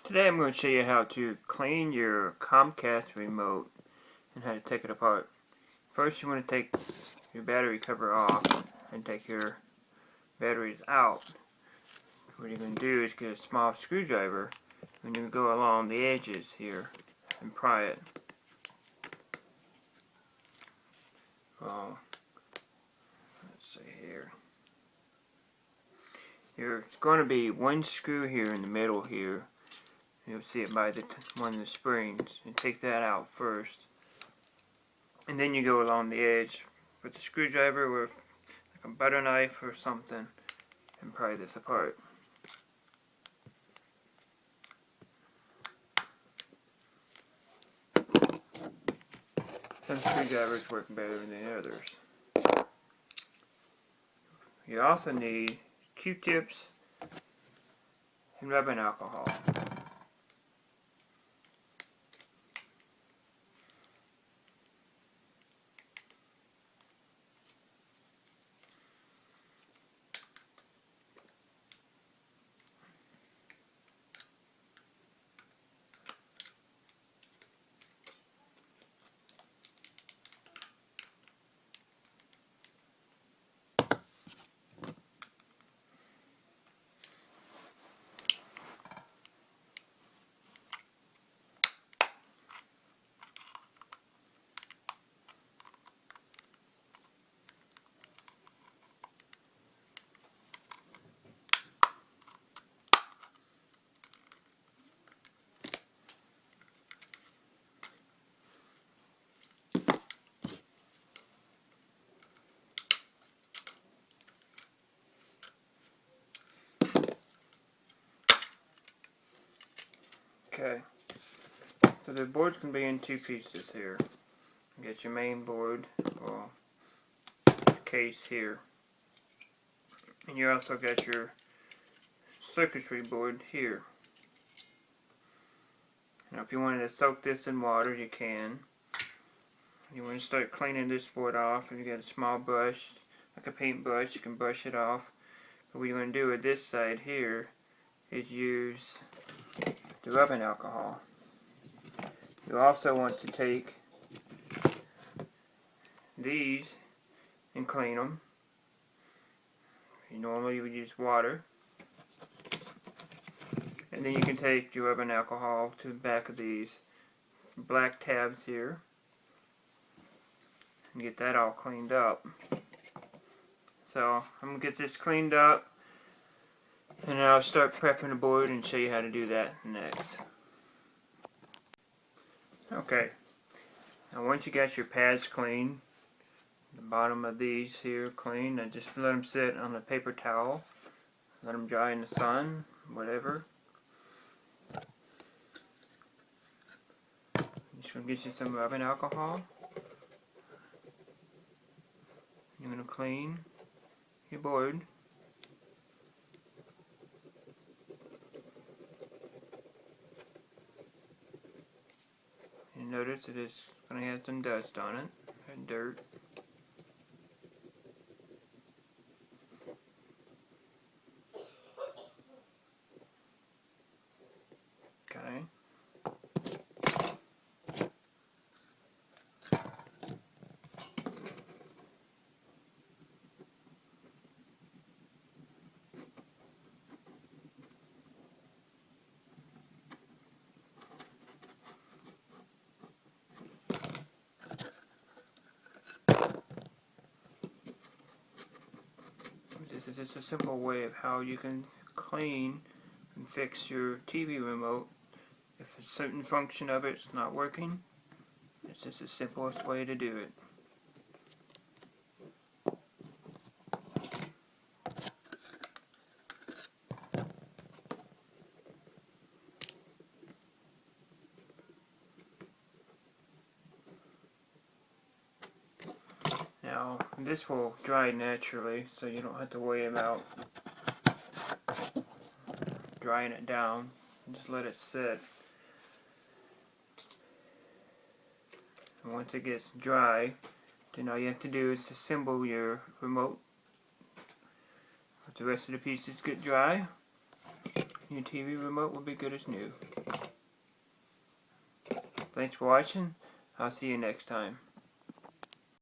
Today I'm going to show you how to clean your Comcast remote and how to take it apart. First you want to take your battery cover off and take your batteries out. What you're going to do is get a small screwdriver and you go along the edges here and pry it. Well, let's see here. There's going to be one screw here in the middle here. You'll see it by one of the springs. And take that out first. And then you go along the edge with the screwdriver with like a butter knife or something and pry this apart. Some screwdrivers work better than others. You also need Q-tips and rubbing alcohol. Okay, so the boards can be in two pieces here. You get your main board or case here. And you also got your circuitry board here. Now if you wanted to soak this in water, you can. You want to start cleaning this board off. If you got a small brush, like a paintbrush, you can brush it off. But what you want to do with this side here is use the rubbing alcohol. You also want to take these and clean them. Normally you would use water. And then you can take your rubbing alcohol to the back of these black tabs here and get that all cleaned up. So I'm going to get this cleaned up and I'll start prepping the board and show you how to do that next. Okay, now once you got your pads clean, the bottom of these here clean, and just let them sit on a paper towel, let them dry in the sun, whatever. Just going to get you some rubbing alcohol. You're going to clean your board. You notice that it's going to have some dust on it and dirt. Okay. This is just a simple way of how you can clean and fix your TV remote. If a certain function of it's not working, it's just the simplest way to do it. Now, this will dry naturally, so you don't have to worry about drying it down. Just let it sit. And once it gets dry, then all you have to do is assemble your remote. Once the rest of the pieces get dry, your TV remote will be good as new. Thanks for watching. I'll see you next time.